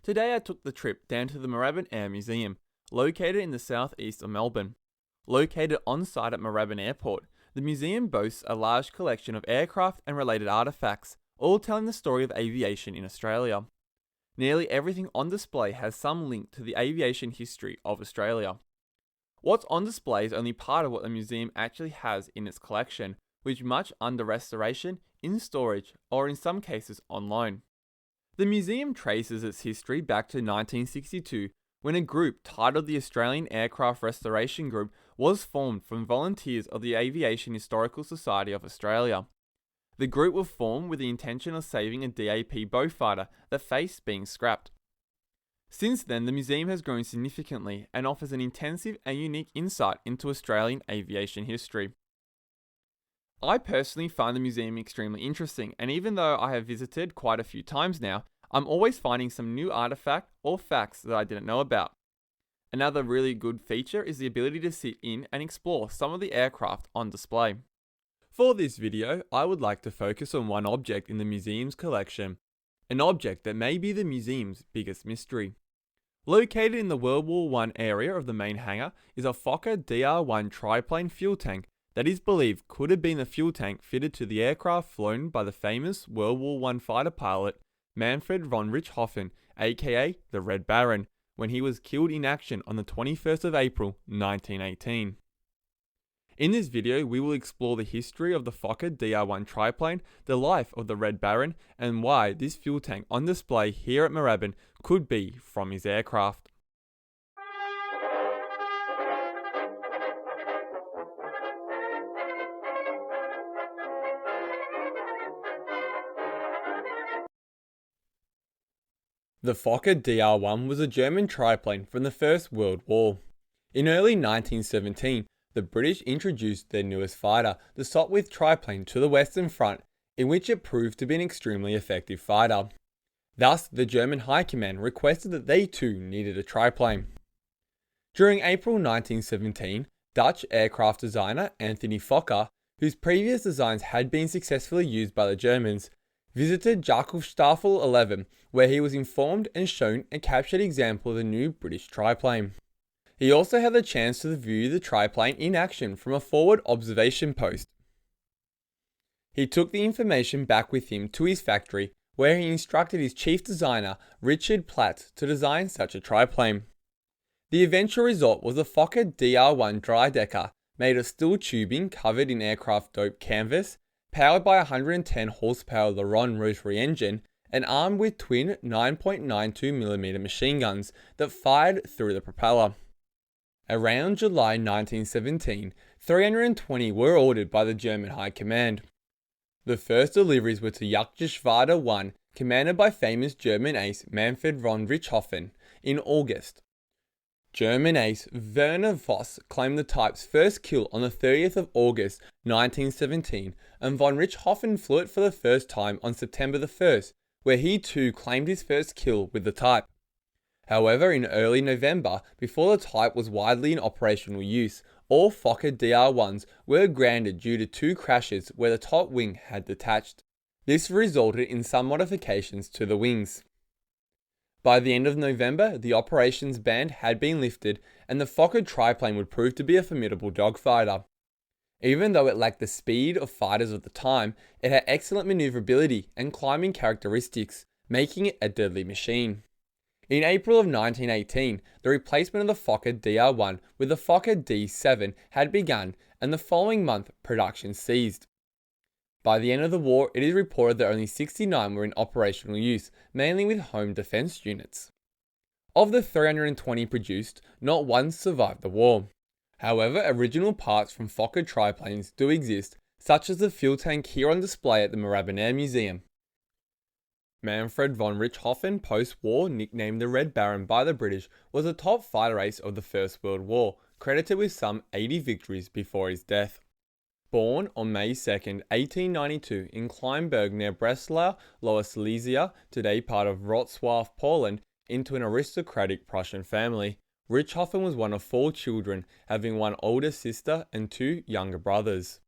Today I took the trip down to the Moorabbin Air Museum, located in the southeast of Melbourne. Located on site at Moorabbin Airport, the museum boasts a large collection of aircraft and related artefacts, all telling the story of aviation in Australia. Nearly everything on display has some link to the aviation history of Australia. What's on display is only part of what the museum actually has in its collection, which much under restoration, in storage, or in some cases on loan. The museum traces its history back to 1962, when a group titled the Australian Aircraft Restoration Group was formed from volunteers of the Aviation Historical Society of Australia. The group was formed with the intention of saving a DAP Beaufighter that faced being scrapped. Since then, the museum has grown significantly and offers an intensive and unique insight into Australian aviation history. I personally find the museum extremely interesting, and even though I have visited quite a few times now, I'm always finding some new artifact or facts that I didn't know about. Another really good feature is the ability to sit in and explore some of the aircraft on display. For this video, I would like to focus on one object in the museum's collection, an object that may be the museum's biggest mystery. Located in the World War I area of the main hangar is a Fokker Dr.I triplane fuel tank that is believed could have been the fuel tank fitted to the aircraft flown by the famous World War I fighter pilot Manfred von Richthofen, aka the Red Baron, when he was killed in action on the 21st of April 1918. In this video, we will explore the history of the Fokker Dr.I triplane, the life of the Red Baron, and why this fuel tank on display here at Moorabbin could be from his aircraft. The Fokker Dr.I was a German triplane from the First World War. In early 1917, the British introduced their newest fighter, the Sopwith triplane, to the Western Front, in which it proved to be an extremely effective fighter. Thus, the German High Command requested that they too needed a triplane. During April 1917, Dutch aircraft designer Anthony Fokker, whose previous designs had been successfully used by the Germans, visited Jakobstaffel 11, where he was informed and shown a captured example of the new British triplane. He also had the chance to view the triplane in action from a forward observation post. He took the information back with him to his factory, where he instructed his chief designer, Richard Platt, to design such a triplane. The eventual result was a Fokker Dr.I dry-decker, made of steel tubing covered in aircraft dope canvas, powered by a 110 horsepower Leron rotary engine, and armed with twin 9.92mm machine guns that fired through the propeller. Around July 1917, 320 were ordered by the German High Command. The first deliveries were to Jagdgeschwader 1, commanded by famous German ace Manfred von Richthofen, in August. German ace Werner Voss claimed the type's first kill on the 30th of August 1917, and von Richthofen flew it for the first time on September the 1st, where he too claimed his first kill with the type. However, in early November, before the type was widely in operational use, all Fokker Dr.I were grounded due to two crashes where the top wing had detached. This resulted in some modifications to the wings. By the end of November, the operations ban had been lifted, and the Fokker triplane would prove to be a formidable dogfighter. Even though it lacked the speed of fighters of the time, it had excellent maneuverability and climbing characteristics, making it a deadly machine. In April of 1918, the replacement of the Fokker Dr.I with the Fokker D7 had begun, and the following month, production ceased. By the end of the war, it is reported that only 69 were in operational use, mainly with home defense units. Of the 320 produced, not one survived the war. However, original parts from Fokker triplanes do exist, such as the fuel tank here on display at the Moorabbin Air Museum. Manfred von Richthofen, post-war nicknamed the Red Baron by the British, was a top fighter ace of the First World War, credited with some 80 victories before his death. Born on May 2, 1892 in Kleinberg near Breslau, Lower Silesia, today part of Wrocław, Poland, into an aristocratic Prussian family, Richthofen was one of 4 children, having one older sister and 2 younger brothers.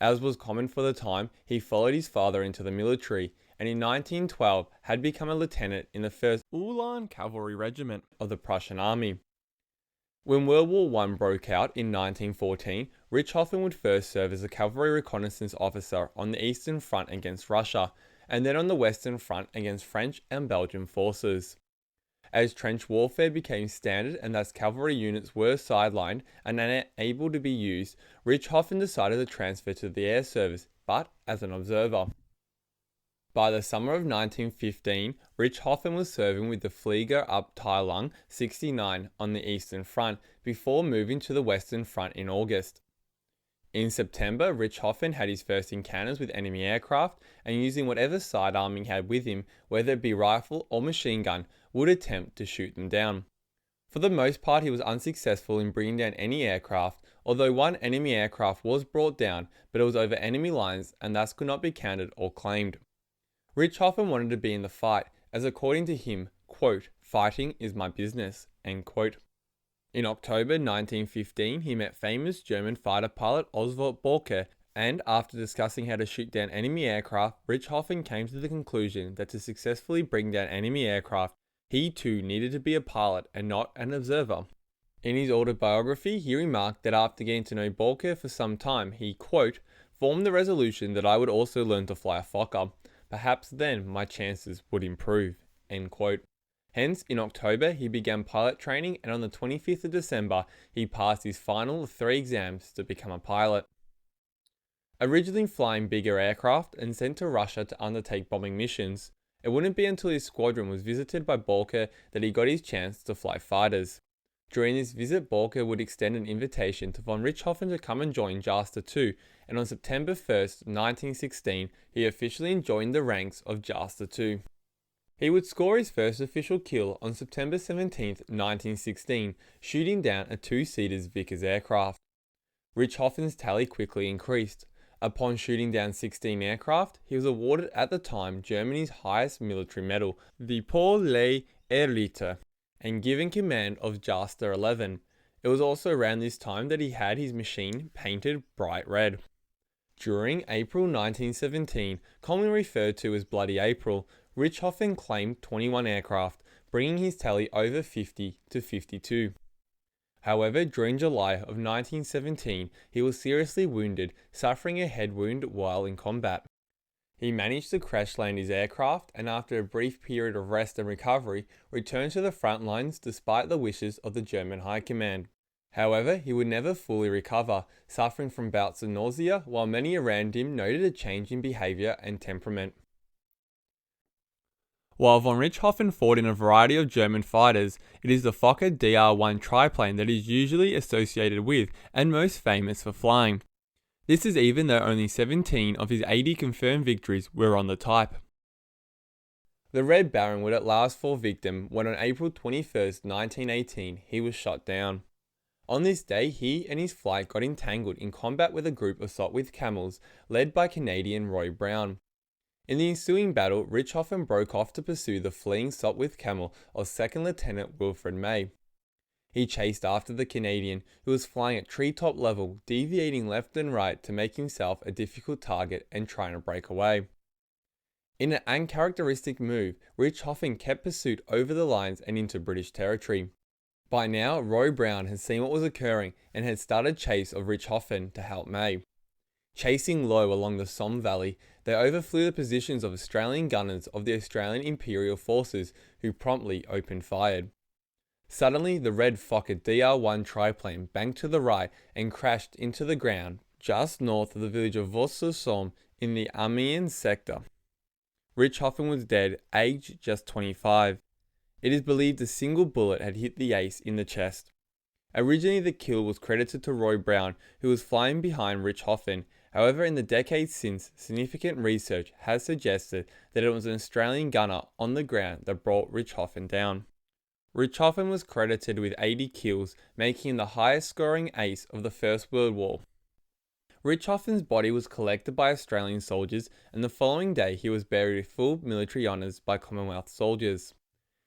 As was common for the time, he followed his father into the military, and in 1912 had become a lieutenant in the 1st Ulan Cavalry Regiment of the Prussian Army. When World War I broke out in 1914, Richthofen would first serve as a cavalry reconnaissance officer on the Eastern Front against Russia, and then on the Western Front against French and Belgian forces. As trench warfare became standard and thus cavalry units were sidelined and unable to be used, Richthofen decided to transfer to the air service, but as an observer. By the summer of 1915, Richthofen was serving with the Fliegerabteilung 69 on the Eastern Front before moving to the Western Front in August. In September, Richthofen had his first encounters with enemy aircraft, and using whatever sidearm he had with him, whether it be rifle or machine gun, would attempt to shoot them down. For the most part, he was unsuccessful in bringing down any aircraft, although one enemy aircraft was brought down, but it was over enemy lines and thus could not be counted or claimed. Richthofen wanted to be in the fight, as according to him, quote, "Fighting is my business," end quote. In October 1915, he met famous German fighter pilot Oswald Boelcke, and after discussing how to shoot down enemy aircraft, Richthofen came to the conclusion that to successfully bring down enemy aircraft, he too needed to be a pilot and not an observer. In his autobiography, he remarked that after getting to know Boelcke for some time, he, quote, "formed the resolution that I would also learn to fly a Fokker. Perhaps then my chances would improve," end quote. Hence, in October, he began pilot training, and on the 25th of December, he passed his final of 3 exams to become a pilot. Originally flying bigger aircraft and sent to Russia to undertake bombing missions, it wouldn't be until his squadron was visited by Boelcke that he got his chance to fly fighters. During this visit, Boelcke would extend an invitation to von Richthofen to come and join JASTA II, and on September 1st, 1916, he officially joined the ranks of JASTA II. He would score his first official kill on September 17, 1916, shooting down a 2-seater Vickers aircraft. Richthofen's tally quickly increased. Upon shooting down 16 aircraft, he was awarded at the time Germany's highest military medal, the Pour les Élites, and given command of JASTA 11. It was also around this time that he had his machine painted bright red. During April 1917, commonly referred to as Bloody April, Richthofen claimed 21 aircraft, bringing his tally over 50 to 52. However, during July of 1917, he was seriously wounded, suffering a head wound while in combat. He managed to crash land his aircraft, and after a brief period of rest and recovery, returned to the front lines despite the wishes of the German High Command. However, he would never fully recover, suffering from bouts of nausea, while many around him noted a change in behaviour and temperament. While von Richthofen fought in a variety of German fighters, it is the Fokker Dr.I triplane that is usually associated with and most famous for flying. This is even though only 17 of his 80 confirmed victories were on the type. The Red Baron would at last fall victim when on April 21, 1918, he was shot down. On this day, he and his flight got entangled in combat with a group of Sopwith camels led by Canadian Roy Brown. In the ensuing battle, Richthofen broke off to pursue the fleeing Sopwith camel of 2nd Lieutenant Wilfred May. He chased after the Canadian, who was flying at treetop level, deviating left and right to make himself a difficult target and trying to break away. In an uncharacteristic move, Richthofen kept pursuit over the lines and into British territory. By now, Roy Brown had seen what was occurring and had started chase of Richthofen to help May. Chasing low along the Somme Valley, they overflew the positions of Australian gunners of the Australian Imperial Forces, who promptly opened fire. Suddenly, the red Fokker Dr.I triplane banked to the right and crashed into the ground just north of the village of Vaux-sur-Somme in the Amiens sector. Richthofen was dead, aged just 25. It is believed a single bullet had hit the ace in the chest. Originally, the kill was credited to Roy Brown, who was flying behind Richthofen. However, in the decades since, significant research has suggested that it was an Australian gunner on the ground that brought Richthofen down. Richthofen was credited with 80 kills, making him the highest scoring ace of the First World War. Richthofen's body was collected by Australian soldiers, and the following day he was buried with full military honours by Commonwealth soldiers.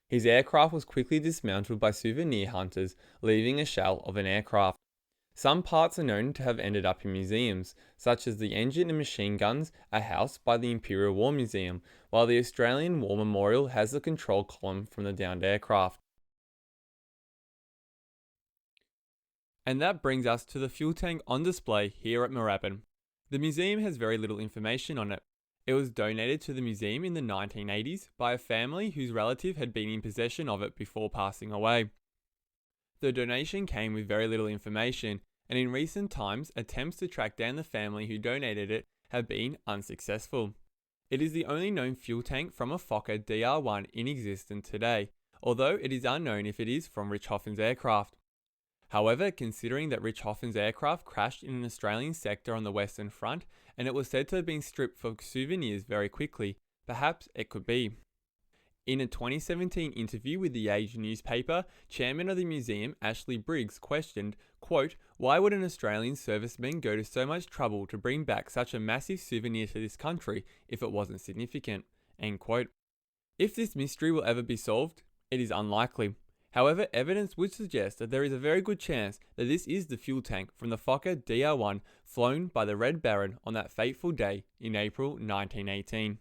His aircraft was quickly dismantled by souvenir hunters, leaving a shell of an aircraft. Some parts are known to have ended up in museums, such as the engine and machine guns are housed by the Imperial War Museum, while the Australian War Memorial has the control column from the downed aircraft. And that brings us to the fuel tank on display here at Moorabbin. The museum has very little information on it. It was donated to the museum in the 1980s by a family whose relative had been in possession of it before passing away. The donation came with very little information, and in recent times, attempts to track down the family who donated it have been unsuccessful. It is the only known fuel tank from a Fokker Dr.I in existence today, although it is unknown if it is from Richthofen's aircraft. However, considering that Richthofen's aircraft crashed in an Australian sector on the Western Front, and it was said to have been stripped for souvenirs very quickly, perhaps it could be. In a 2017 interview with The Age newspaper, chairman of the museum Ashley Briggs questioned, quote, "Why would an Australian serviceman go to so much trouble to bring back such a massive souvenir to this country if it wasn't significant?" End quote. If this mystery will ever be solved, it is unlikely. However, evidence would suggest that there is a very good chance that this is the fuel tank from the Fokker Dr.I flown by the Red Baron on that fateful day in April 1918.